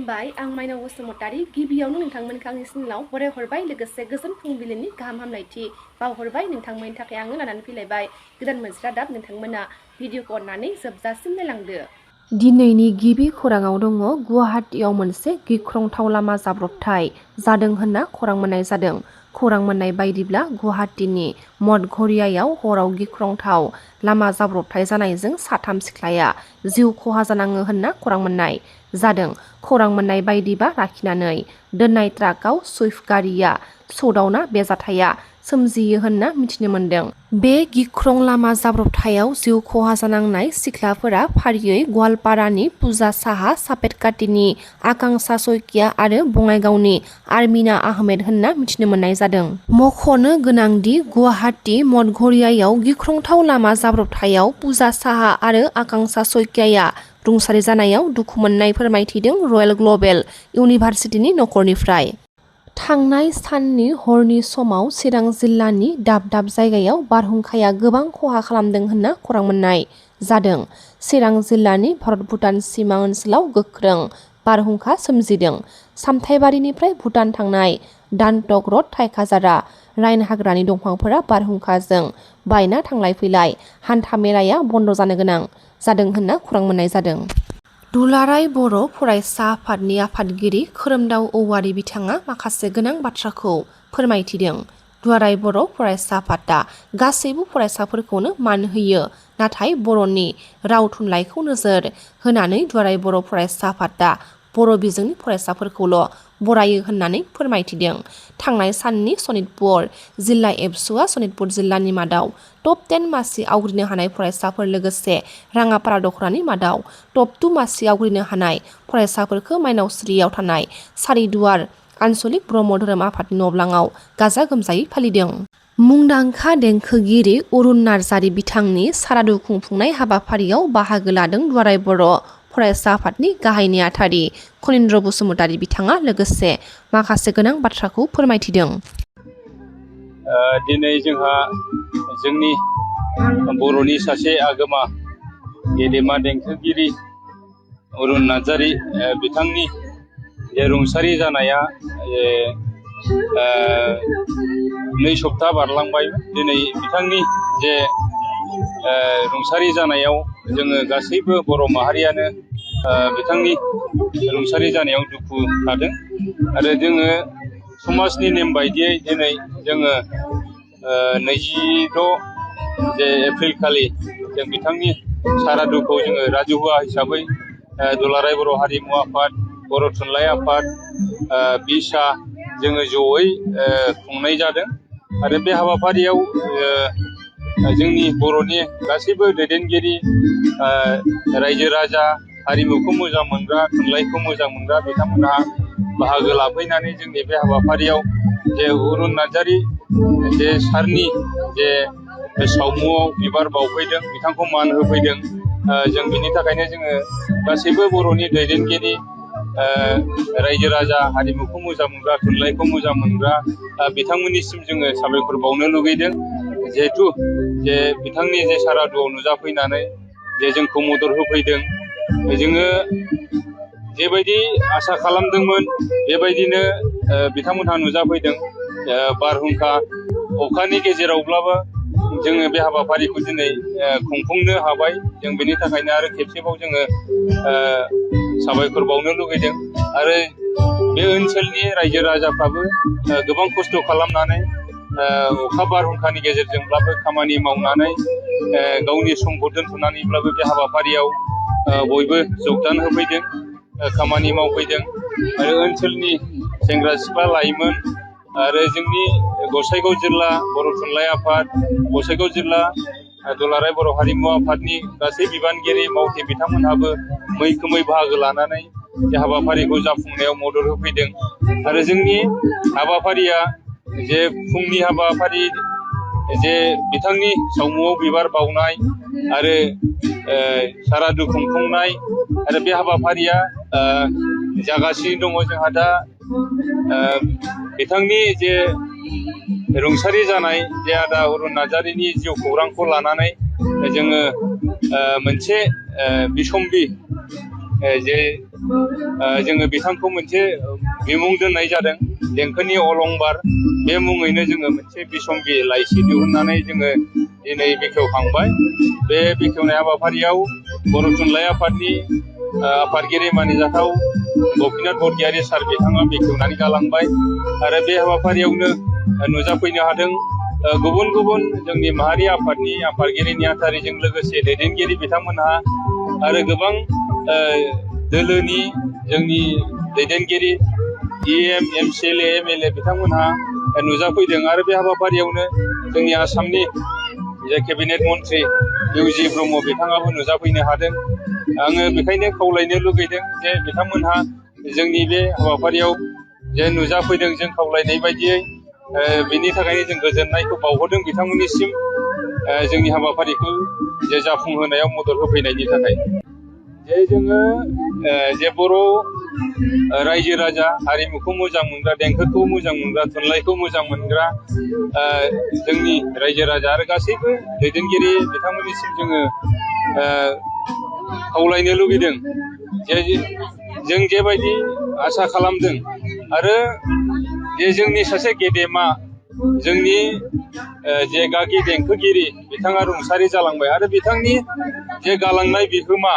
खुलुमबाय आं माइनाव बसुमतारी गिबियावनो नोंथांमोनखौ आंनि चेनेलाव बराय हरबाय लोगोसे गोजोन फुंबिलिनि गाहाम हामलायथि बावहरबाय नोंथांमोननि थाखाय आङो लानानै फैलायबाय गोदान मोनसे रादाब नोंथांमोना भिडिअखौ अननानै जोबजासिम नायलांदो। दिनैनि गिबि खौराङाव दङ गुवाहाटीआव मोनसे गिख्रंथाव लामा जाब्रबथाय जादों होनना खौरां मोननाय जादों। खौरां मोननाय बायदिब्ला गुवाहाटीनि मठघरियायाव हराव गिख्रंथाव लामा जाब्रबथाय जानायजों साथाम सिख्लाया जिउ खहा जानाङो होनना खौरां मोननाय जादों। खौरां मोननाय बायदिबा लाखिनानै दोननाय ट्राकआव सुइफ्ट गारिया सौदावना बे जाथाया सोमजियो होनना मिथिनो मोन्दों। बे गिख्रं लामा जाब्रबथायाव जिउ खहा जानांनाय सिख्लाफोरा फारियै गवालपारानि पुजा साहा, सापेटकाटिनि आकांक्षा सयकिया आरो बङाइगावनि आर्मिना आहमेद होनना मिथिनो मोननाय जादों। मख'नो गोनांदि गुवाहाटी मठघरियायाव गिख्रंथाव लामा जाब्रबथायाव पुजा साहा आरो आकांक्षा सयकियाया रुंसारि जानायाव दुखु मोननाय फोरमायथिदों रयेल ग्लबेल इउनिभार्सिटिनि नखरनिफ्राय। थांनाय साननि हरनि समाव चिरां जिल्लानि दाब दाब जायगायाव बारहुंखाया गोबां खहा खालामदों होनना खौरां मोननाय जादों। चिरां जिल्लानि भारत-भुटान सिमा ओनसोलाव गोख्रों बारहुंखा सोमजिदों। सामथाइबारिनिफ्राय भुटान थांनाय दानटक रड थाइखाजारा राइन हाग्रानि दंफांफोरा बारहुंखाजों बायना थांलाय फैलाय हान्था मेलाया बन्द जानो गोनां जादों होनना खौरां मोननाय जादों। दुलाराय बर' फरायसा आफादनि आफादगिरि खोरोमदाव औवारी बिथाङा माखासे गोनां बाथ्राखौ फोरमायथिदों। दुलाराय बर' फरायसा आफादा गासैबो फरायसाफोरखौनो मान होयो, नाथाय बर'नि राव थुनलाइखौ नोजोर होनानै दुलाराय बर' फरायसा आफादा बर' बिजोंनि फरायसाफोरखौल' बरायो होननानै फोरमायथिदों। थांनाय साननि सनितपुर जिल्ला एबसुआ सनितपुर जिल्लानि मादाव टप 10 मासि आवग्रिनो हानाय फरायसाफोर लोगोसे राङापारा दख'रानि मादाव टप 2 मासि आवग्रिनो हानाय फरायसाफोरखौ माइनावस्रियाव थानाय सारिदुवार आन्सलिक ब्रह्म धोरोम आफादनि नब्लाङाव गाजा गोमजायै फालिदों। मुंदांखा देंखोगिरि अरुण नार्जारि बिथांनि सारादु खुंफुंनाय हाबाफारियाव बाहागो लादों दुलाराय बर' फरायसा आफादनि गाहाय नेहाथारि खनिन्द्र बसुमतारी बिथाङा लोगोसे माखासे गोनां बाथ्राखौ फोरमायथिदों। दिनै जोंहा जोंनि बर'नि सासे आगोमा गेदेमा देंखोगिरि अरुण नार्जारि बिथांनि जे रुंसारि जानाया 2 सप्ता बारलांबाय। दिनै बिथांनि जे रुंसारि जानायाव जोङो गासैबो बर' माहारियानो बिथांनि रुंसारि जानायाव दुखु लादों आरो जोङो समाजनि नेम बायदियै दिनै जोङो 26 एप्रिल खालि जों बिथांनि सारादुखौ जोङो राजुहुवा हिसाबै दुलाराय बर' हारिमु आफाद, बर' थुनलाइ आफाद, बिसा जोङो जयै खुंनाय जादों आरो बे हाबाफारियाव जोंनि बर'नि गासैबो दैदेनगिरि, रायजो राजा, हारिमुखौ मोजां मोनग्रा, थुनलाइखौ मोजां मोनग्रा बिथांमोनहा बाहागो लाफैनानै जोंनि बे हाबाफारियाव जे अरुण नार्जारि जे सारनि जे सावमुआव बिबार बावफैदों, बिथांखौ मान होफैदों। जों बिनि थाखायनो जोङो गासैबो बर'नि दैदेनगिरि, रायजो राजा, हारिमुखौ मोजां मोनग्रा, थुनलाइखौ मोजां मोनग्रा बिथांमोननिसिम जोङो साबायखर बावनो लुगैदों। जिहेथु जे बिथांनि जे सारादुआव नुजाफैनानै जे जोंखौ मदद होफैदों, जोङो जेबायदि आसा खालामदोंमोन बेबायदिनो बिथांमोनहा नुजाफैदों। बारहुंखा अखानि गेजेरावब्लाबो जोङो बे हाबाफारिखौ दिनै खुंफुंनो हाबाय। जों बेनि थाखायनो आरो खेबसेबाव जोङो साबायखर बावनो लुगैदों आरो बे ओनसोलनि रायजो राजाफ्राबो गोबां खस्थ' खालामनानै अखा बारहुंखानि गेजेरजोंब्लाबो खामानि मावनानै गावनि समखौ दोनथ'नानैब्लाबो बे हाबाफारियाव बयबो जगदान होफैदों, खामानि मावफैदों आरो ओनसोलनि सेंग्रा सिख्ला लाइमोन आरो जोंनि गसाइगाव जिल्ला बर' थुनलाइ आफाद, गसाइगाव जिल्ला दुलाराय बर' हारिमु आफादनि गासै बिबानगिरि मावथि बिथांमोनहाबो मैखोमै बाहागो लानानै बे हाबाफारिखौ जाफुंनायाव मदद होफैदों आरो जोंनि हाबाफारिया जे फुंनि हाबाफारि जे बिथांनि सावमुआव बिबार बावनाय आरो सारादु खुंफुंनाय आरो बे हाबाफारिया जागासिनो दङ। जोंहा दा बिथांनि जे रुंसारि जानाय जे आदा अरुण नार्जारिनि जिउ खौरांखौ लानानै जोङो मोनसे बिसम्बि जे जोङो बिथांखौ मोनसे बिमुं दोननाय जादों देंखोनि अलंबार। बे मुङैनो जोङो मोनसे बिसम्बि लाइसि दिहुननानै जोङो दिनै बेखेवखांबाय। बे बेखेवनाय हाबाफारियाव बर' थुनलाइ आफादनि आफादगिरि मानिजाथाव गपिनाथ बरगयारी सार बिथाङा बेखेवनानै गालांबाय आरो बे हाबाफारियावनो नुजाफैनो हादों गुबुन गुबुन जोंनि माहारि आफादनि आफादगिरि नेहाथारिजों लोगोसे दैदेनगिरि बिथांमोनहा आरो गोबां दोलोनि जोंनि दैदेनगिरि EM MCLA MLA बिथांमोनहा नुजाफैदों आरो बे हाबाफारियावनो जोंनि आसामनि जे केबिनेट मन्त्रि इउजि ब्रह्म बिथाङाबो नुजाफैनो हादों। आङो बेखायनो खावलायनो लुगैदों जे बिथांमोनहा जोंनि बे हाबाफारियाव जे नुजाफैदों जों खावलायनाय बायदियै बिनि थाखायनो जों गोजोननायखौ बावहरदों बिथांमोननिसिम जोंनि हाबाफारिखौ जे जाफुंहोनायाव मदद होफैनायनि थाखाय। जे जोङो जे बर' रायजो राजा हारिमुखौ मोजां मोनग्रा देंखोखौ मोजां मोनग्रा थुनलाइखौ मोजां मोनग्रा जोंनि रायजो राजा आरो गासैबो दैदेनगिरि बिथांमोननिसिम जोङो खावलायनो लुगैदों जे जों जेबायदि आसा खालामदों आरो जे जोंनि सासे गेदेमा जोंनि जे गागि देंखोगिरि बिथाङा रुंसारि जालांबाय आरो बिथांनि जे गालांनाय बिहोमा